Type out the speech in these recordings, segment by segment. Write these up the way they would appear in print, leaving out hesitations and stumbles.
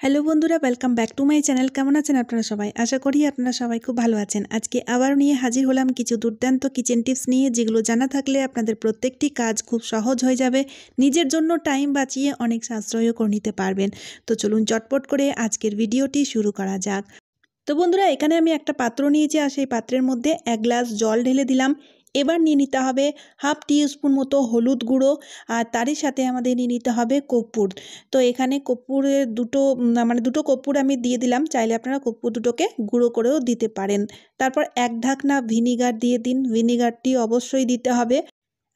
Hello বন্ধুরা, welcome back to my channel. কেমন আছেন আপনারা সবাই? আশা করি আপনারা সবাই খুব ভালো আছেন। আজকে আবার নিয়ে হাজির হলাম কিছু দুর্দান্ত কিচেন টিপস নিয়ে, যেগুলো জানা থাকলে আপনাদের প্রত্যেকটি কাজ খুব সহজ হয়ে যাবে। নিজের জন্য টাইম বাঁচিয়ে অনেক সাশ্রয়ও করে নিতে পারবেন। তো চলুন চটপট করে আজকের ভিডিওটি শুরু করা যাক। তো বন্ধুরা, এখানে আমি একটা পাত্র নিয়েছি আর সেই পাত্রের মধ্যে 1 গ্লাস জল ঢেলে দিলাম। এবার নিয়ে নিতে হবে হাফ টিস্পুন মতো হলুদ গুঁড়ো, আর তারই সাথে আমাদের নিয়ে নিতে হবে কর্পূর। তো এখানে কর্পূরের দুটো কর্পূর আমি দিয়ে দিলাম। চাইলে আপনারা কর্পূর দুটোকে গুঁড়ো করেও দিতে পারেন। তারপর 1 ঢাকনা ভিনিগার দিয়ে দিন। ভিনিগারটি অবশ্যই দিতে হবে।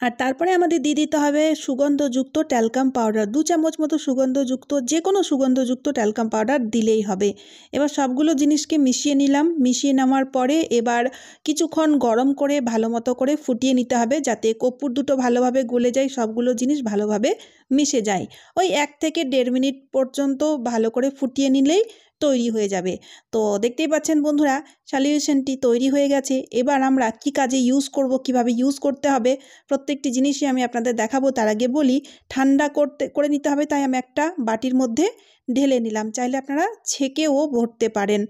আর তারপরে আমাদের দিয়ে দিতে হবে সুগন্ধযুক্ত ট্যালকাম পাউডার। 2 চামচ মতো সুগন্ধযুক্ত, যে কোনো সুগন্ধযুক্ত ট্যালকাম পাউডার দিলেই হবে। এবার সবগুলো জিনিসকে মিশিয়ে নিলাম। মিশিয়ে নেওয়ার পরে এবার কিছুক্ষণ গরম করে ভালো মতো করে ফুটিয়ে নিতে হবে, যাতে কর্পূর দুটো ভালোভাবে গলে যায়, সবগুলো জিনিস ভালোভাবে মিশে যায়। ওই 1 থেকে 1.5 মিনিট পর্যন্ত ভালো করে ফুটিয়ে নিলেই তৈরি হয়ে যাবে। তো দেখতেই পাচ্ছেন বন্ধুরা, সলিউশনটি তৈরি হয়ে গেছে। এবার আমরা কি কাজে ইউজ করব, কিভাবে ইউজ করতে হবে, প্রত্যেকটি জিনিসই আমি আপনাদের দেখাবো। তার আগে বলি, ঠান্ডা করে নিতে হবে, তাই আমি একটা বাটির মধ্যে ঢেলে নিলাম। চাইলে আপনারা ছেঁকেও ভরতে পারেন।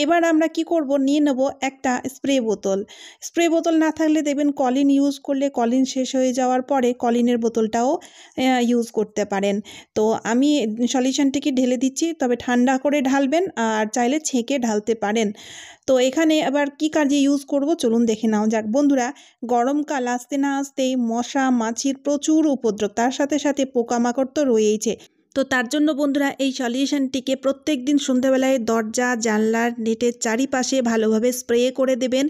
এবার আমরা কি করব, নিয়ে নেব একটা স্প্রে বোতল। স্প্রে বোতল না থাকলে দেখবেন কলিন ইউজ করলে কলিন শেষ হয়ে যাওয়ার পরে কলিনের বোতলটাও ইউজ করতে পারেন। তো আমি সলিউশনটিকে ঢেলে দিচ্ছি, তবে ঠান্ডা করে ঢালবেন, আর চাইলে ছেঁকে ঢালতে পারেন। তো এখানে আবার কি কাজে ইউজ করব চলুন দেখে নাও যাক। বন্ধুরা, গরমকাল আসতে না আসতেই মশা মাছির প্রচুর উপদ্রব, তার সাথে সাথে পোকামাকড় তো রয়েইছে। তো তার জন্য বন্ধুরা, এই সলিউশনটিকে প্রত্যেক দিন সন্ধ্যাবেলায় দরজা জানলার নেটের চারিপাশে ভালোভাবে স্প্রে করে দেবেন।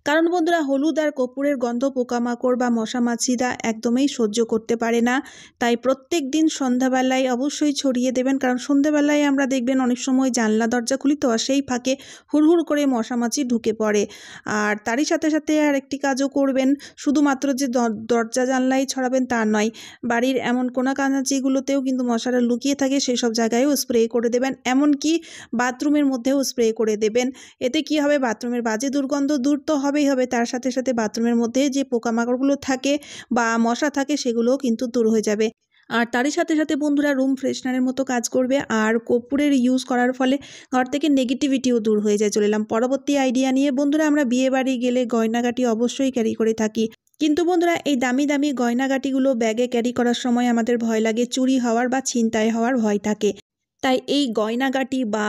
কারণ বন্ধুরা, হলুদ আর কর্পূরের গন্ধ পোকামাকড় বা মশা মাছিরা একদমই সহ্য করতে পারে না। তাই প্রত্যেক দিন সন্ধ্যাবেলায় অবশ্যই ছড়িয়ে দেবেন। কারণ সন্ধ্যাবেলায় আমরা দেখবেন অনেক সময় জানলা দরজা খুলি, তো সেই ফাঁকে হুড়হুড় করে মশা মাছি ঢুকে পড়ে। আর তারই সাথে সাথে আর একটি কাজও করবেন, শুধুমাত্র যে দরজা জানলাই ছড়াবেন তা নয়, বাড়ির এমন কোনাকানাচিগুলোতেও কিন্তু মশারা লুকিয়ে থাকে, সেই সব জায়গায়ও স্প্রে করে দেবেন। এমনকি বাথরুমের মধ্যেও স্প্রে করে দেবেন। এতে কি হবে, বাথরুমের বাজে দুর্গন্ধ দূর তো হবেই হবে, তার সাথে সাথে বাথরুমের মধ্যে যে পোকামাকড়গুলো থাকে বা মশা থাকে সেগুলোও কিন্তু দূর হয়ে যাবে। আর তারই সাথে সাথে বন্ধুরা, রুম ফ্রেশনারের মতো কাজ করবে। আর কর্পূরের ইউজ করার ফলে ঘর থেকে নেগেটিভিটিও দূর হয়ে যায়। চলে এলাম পরবর্তী আইডিয়া নিয়ে। বন্ধুরা, আমরা বিয়ে বাড়ি গেলে গয়নাগাটি অবশ্যই ক্যারি করে থাকি। কিন্তু বন্ধুরা, এই দামি দামি গয়নাগাটিগুলো ব্যাগে ক্যারি করার সময় আমাদের ভয় লাগে চুরি হওয়ার বা ছিনতাই হওয়ার ভয় থাকে। তাই এই গয়নাগাটি বা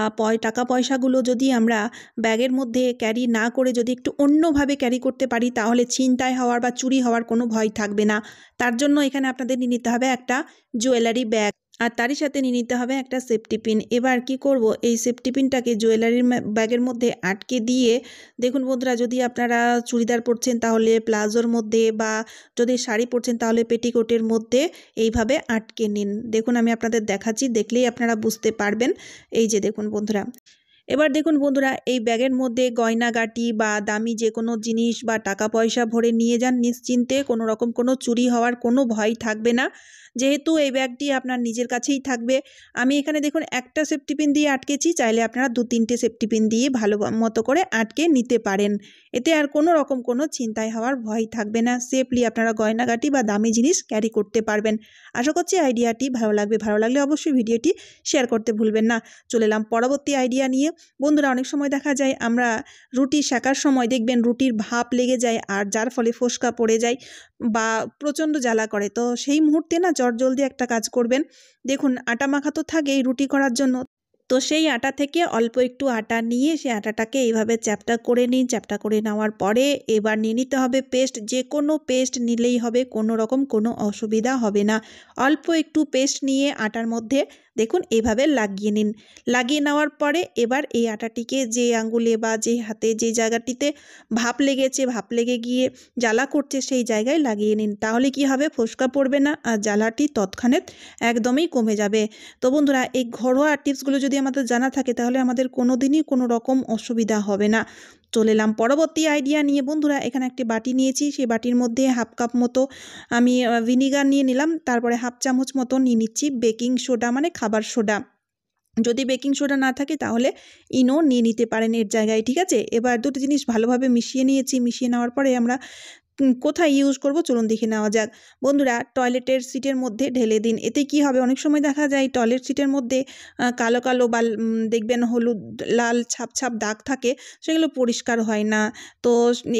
টাকা পয়সাগুলো যদি আমরা ব্যাগের মধ্যে ক্যারি না করে যদি একটু অন্যভাবে ক্যারি করতে পারি, তাহলে ছিনতাই হওয়ার বা চুরি হওয়ার কোনো ভয় থাকবে না। তার জন্য এখানে আপনাদের নিয়ে নিতে হবে একটা জুয়েলারি ব্যাগ, আর তারই সাথে নিয়ে নিতে হবে একটা সেফটি পিন। এবার কি করব, এই সেফটি পিনটাকে জুয়েলারির ব্যাগের মধ্যে আটকে দিয়ে, দেখুন বন্ধুরা, যদি আপনারা চুড়িদার পরছেন তাহলে প্লাজোর মধ্যে, বা যদি শাড়ি পরছেন তাহলে পেটিকোটের মধ্যে এইভাবে আটকে নিন। দেখুন আমি আপনাদের দেখাচ্ছি, দেখলেই আপনারা বুঝতে পারবেন। এই যে দেখুন বন্ধুরা, এবার দেখুন বন্ধুরা, এই ব্যাগের মধ্যে গয়নাগাটি বা দামি যে কোনো জিনিস বা টাকা পয়সা ভরে নিয়ে যান নিশ্চিন্তে, কোনো রকম কোনো চুরি হওয়ার কোনো ভয় থাকবে না, যেহেতু এই ব্যাগটি আপনার নিজের কাছেই থাকবে। আমি এখানে দেখুন একটা সেফটি পিন দিয়ে আটকেছি, চাইলে আপনারা 2-3টে সেফটি পিন দিয়ে ভালো মতো করে আটকে নিতে পারেন। এতে আর কোনো রকম কোনো ছিনতাই হওয়ার ভয় থাকবে না। সেফলি আপনারা গয়নাগাটি বা দামি জিনিস ক্যারি করতে পারবেন। আশা করছি আইডিয়াটি ভালো লাগবে। ভালো লাগলে অবশ্যই ভিডিওটি শেয়ার করতে ভুলবেন না। চলে এলাম পরবর্তী আইডিয়া নিয়ে। বন্ধুরা, অনেক সময় দেখা যায় আমরা রুটি সেকার সময় দেখবেন রুটির ভাপ লেগে যায়, আর যার ফলে ফোসকা পড়ে যায় বা প্রচণ্ড জ্বালা করে। তো সেই মুহূর্তে না জলদি একটা কাজ করবেন। দেখুন, আটা মাখা তো থাকেই রুটি করার জন্য, তো সেই আটা থেকে অল্প একটু আটা নিয়ে সেই আটাটাকে এইভাবে চ্যাপ্টা করে নিন। চ্যাপ্টা করে নেওয়ার পরে এবার নিয়ে নিতে হবে পেস্ট। যে কোনো পেস্ট নিলেই হবে, কোনো রকম কোনো অসুবিধা হবে না। অল্প একটু পেস্ট নিয়ে আটার মধ্যে দেখুন এইভাবে লাগিয়ে নিন। লাগিয়ে নেওয়ার পরে এবার এই আটাটিকে যে আঙ্গুলে বা যে হাতে যে জায়গাটিতে ভাপ লেগেছে, ভাপ লেগে গিয়ে জ্বালা করছে, সেই জায়গায় লাগিয়ে নিন। তাহলে কি হবে, ফোসকা পড়বে না, আর জ্বালাটি তৎক্ষণাৎ একদমই কমে যাবে। তো বন্ধুরা, এই ঘরোয়া টিপসগুলো যদি আমাদের জানা থাকে, তাহলে আমাদের কোনো দিনই কোনো রকম অসুবিধা হবে না। চলে এলাম পরবর্তী আইডিয়া নিয়ে। বন্ধুরা, এখানে একটি বাটি নিয়েছি, সেই বাটির মধ্যে হাফ কাপ মতো আমি ভিনিগার নিয়ে নিলাম। তারপরে হাফ চামচ মতো নিয়ে নিচ্ছি বেকিং সোডা, মানে খাবার সোডা। যদি বেকিং সোডা না থাকে তাহলে ইনো নিয়ে নিতে পারেন এর জায়গায়, ঠিক আছে। এবার দুটো জিনিস ভালোভাবে মিশিয়ে নিয়েছি। মিশিয়ে নেওয়ার পরে আমরা কোথায় ইউজ করব চলুন দেখে নেওয়া যাক। বন্ধুরা, টয়লেটের সিটের মধ্যে ঢেলে দিন। এতে কি হবে, অনেক সময় দেখা যায় টয়লেট সিটের মধ্যে কালো কালো বা দেখবেন হলুদ লাল ছাপ ছাপ দাগ থাকে, সেগুলো পরিষ্কার হয় না। তো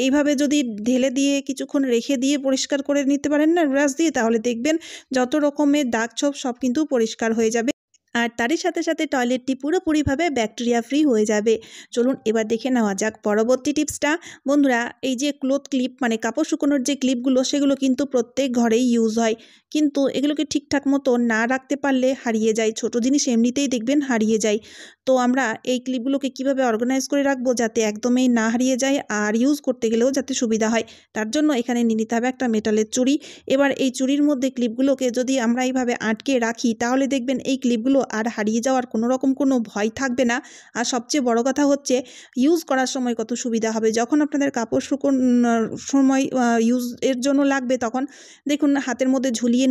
এইভাবে যদি ঢেলে দিয়ে কিছুক্ষণ রেখে দিয়ে পরিষ্কার করে নিতে পারেন না ব্রাশ দিয়ে, তাহলে দেখবেন যত রকমের দাগ ছোপ সব কিন্তু পরিষ্কার হয়ে যাবে। আর তারই সাথে সাথে টয়লেটটি পুরোপুরিভাবে ব্যাকটেরিয়া ফ্রি হয়ে যাবে। চলুন এবার দেখে নেওয়া যাক পরবর্তী টিপসটা। বন্ধুরা, এই যে ক্লোথ ক্লিপ মানে কাপড় শুকোনোর যে ক্লিপগুলো, সেগুলো কিন্তু প্রত্যেক ঘরেই ইউজ হয়, কিন্তু এগুলোকে ঠিকঠাক মতো না রাখতে পারলে হারিয়ে যায়। ছোট জিনিস এমনিতেই দেখবেন হারিয়ে যায়। তো আমরা এই ক্লিপগুলোকে কিভাবে অর্গানাইজ করে রাখবো যাতে একদমই না হারিয়ে যায় আর ইউজ করতে গেলেও যাতে সুবিধা হয়, তার জন্য এখানে নিয়ে নিতে হবে একটা মেটালের চুড়ি। এবার এই চুড়ির মধ্যে ক্লিপগুলোকে যদি আমরা এইভাবে আটকে রাখি, তাহলে দেখবেন এই ক্লিপগুলো আর হারিয়ে যাওয়ার কোনো রকম কোনো ভয় থাকবে না। আর সবচেয়ে বড় কথা হচ্ছে, ইউজ করার সময় কত সুবিধা হবে। যখন আপনাদের কাপড় শুকোনোর সময় ইউজ এর জন্য লাগবে, তখন দেখুন হাতের মধ্যে ঝুলিয়ে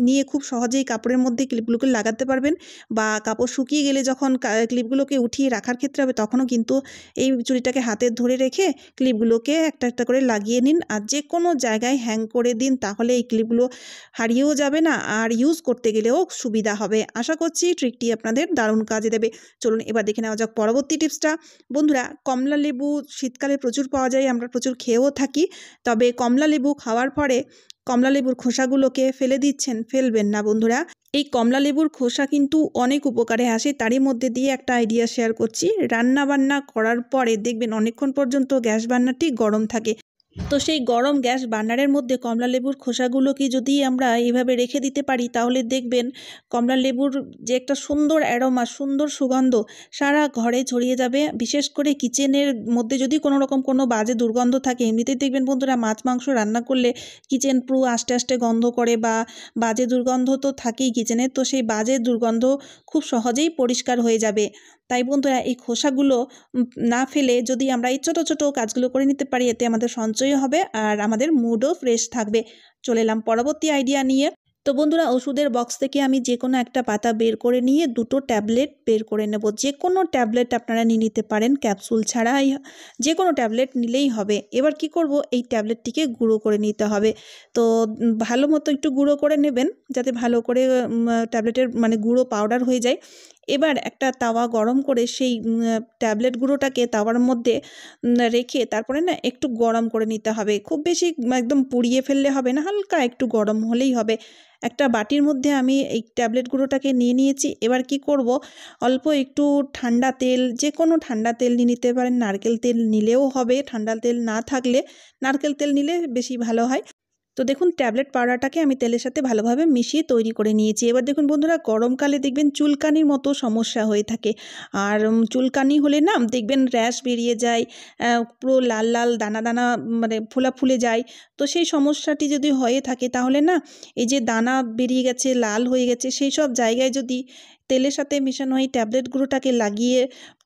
নিয়ে খুব সহজেই কাপড়ের মধ্যে ক্লিপগুলোকে লাগাতে পারবেন। বা কাপড় শুকিয়ে গেলে যখন ক্লিপগুলোকে উঠিয়ে রাখার ক্ষেত্রে হবে, তখনও কিন্তু এই চুড়িটাকে হাতে ধরে রেখে ক্লিপগুলোকে একটা একটা করে লাগিয়ে নিন আর যে কোনো জায়গায় হ্যাং করে দিন। তাহলে এই ক্লিপগুলো হারিয়েও যাবে না আর ইউজ করতে গেলেও সুবিধা হবে। আশা করছি ট্রিকটি আপনাদের দারুণ কাজে দেবে। চলুন এবার দেখে নেওয়া যাক পরবর্তী টিপসটা। বন্ধুরা, কমলা লেবু শীতকালে প্রচুর পাওয়া যায়, আমরা প্রচুর খেয়েও থাকি। তবে কমলা লেবু খাওয়ার পরে কমলা লেবুর খোসাগুলোকে ফেলে দিচ্ছেন, ফেলবেন না বন্ধুরা। এই কমলা লেবুর খোসা কিন্তু অনেক উপকারে আসে। তারই মধ্যে দিয়ে একটা আইডিয়া শেয়ার করছি। রান্না বান্না করার পরে দেখবেন অনেকক্ষণ পর্যন্ত গ্যাস বার্নারটি গরম থাকে। তো সেই গরম গ্যাস বার্নারের মধ্যে কমলা লেবুর খোসাগুলোকে যদি আমরা এইভাবে রেখে দিতে পারি, তাহলে দেখবেন কমলা লেবুর যে একটা সুন্দর অ্যারোমা, সুন্দর সুগন্ধ সারা ঘরে ছড়িয়ে যাবে। বিশেষ করে কিচেনের মধ্যে যদি কোনো রকম কোনো বাজে দুর্গন্ধ থাকে, এমনিতেই দেখবেন বন্ধুরা মাছ মাংস রান্না করলে কিচেন পুরো আস্তে আস্তে গন্ধ করে বা বাজে দুর্গন্ধ তো থাকেই কিচেনে। তো সেই বাজে দুর্গন্ধ খুব সহজেই পরিষ্কার হয়ে যাবে। তাই বন্ধুরা, এই খোসাগুলো না ফেলে যদি আমরা এই ছোটো ছোটো কাজগুলো করে নিতে পারি, এতে আমাদের সঞ্চয় হবে আর আমাদের মুডও ফ্রেশ থাকবে। চলে এলাম পরবর্তী আইডিয়া নিয়ে। তো বন্ধুরা, ওষুধের বক্স থেকে আমি যে কোনো একটা পাতা বের করে নিয়ে দুটো ট্যাবলেট বের করে নেব। যে কোনো ট্যাবলেট আপনারা নিয়ে নিতে পারেন, ক্যাপসুল ছাড়াই যে কোনো ট্যাবলেট নিলেই হবে। এবার কি করব, এই ট্যাবলেটটিকে গুঁড়ো করে নিতে হবে। তো ভালো মতো একটু গুঁড়ো করে নেবেন, যাতে ভালো করে ট্যাবলেটের মানে গুঁড়ো পাউডার হয়ে যায়। এবার একটা তাওয়া গরম করে সেই ট্যাবলেট গুঁড়োটাকে তাওয়ার মধ্যে রেখে তারপরে না একটু গরম করে নিতে হবে। খুব বেশি একদম পুড়িয়ে ফেললে হবে না, হালকা একটু গরম হলেই হবে। একটা বাটির মধ্যে আমি এই ট্যাবলেট গুঁড়োটাকে নিয়ে নিয়েছি। এবার কি করব, অল্প একটু ঠান্ডা তেল, যে কোনো ঠান্ডা তেল নিয়ে নিতে পারেন, নারকেল তেল নিলেও হবে, ঠান্ডা তেল না থাকলে নারকেল তেল নিলে বেশি ভালো হয়। তো দেখুন ট্যাবলেট পাউডারটাকে আমি তেলের সাথে ভালোভাবে মিশিয়ে তৈরি করে নিয়েছি। এবার দেখুন বন্ধুরা, গরমকালে দেখবেন চুলকানির মতো সমস্যা হয়ে থাকে। আর চুলকানি হলে না দেখবেন র্যাশ বেরিয়ে যায়, পুরো লাল লাল দানা দানা মানে ফোলা ফুলে যায়। তো সেই সমস্যাটি যদি হয়ে থাকে, তাহলে না এই যে দানা বেরিয়ে গেছে, লাল হয়ে গেছে, সেই সব জায়গায় যদি তেলের সাথে মেশানো এই ট্যাবলেট গুঁড়োটাকে লাগিয়ে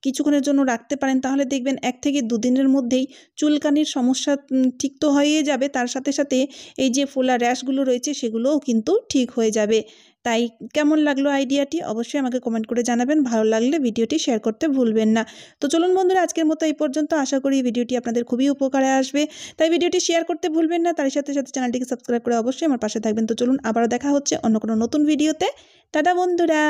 কিছুক্ষণের জন্য রাখতে পারেন, তাহলে দেখবেন 1 থেকে 2 দিনের মধ্যেই চুলকানির সমস্যা ঠিক তো হয়ে যাবে, তার সাথে সাথে এই যে ফোলা র্যাশগুলো রয়েছে সেগুলোও কিন্তু ঠিক হয়ে যাবে। তাই কেমন লাগলো আইডিয়াটি অবশ্যই আমাকে কমেন্ট করে জানাবেন। ভালো লাগলে ভিডিওটি শেয়ার করতে ভুলবেন না। তো চলুন বন্ধুরা, আজকের মতো এই পর্যন্ত। আশা করি ভিডিওটি আপনাদের খুবই উপকারে আসবে। তাই ভিডিওটি শেয়ার করতে ভুলবেন না, তার সাথে সাথে চ্যানেলটিকে সাবস্ক্রাইব করে অবশ্যই আমার পাশে থাকবেন। তো চলুন আবারও দেখা হচ্ছে অন্য কোনো নতুন ভিডিওতে। টাটা বন্ধুরা।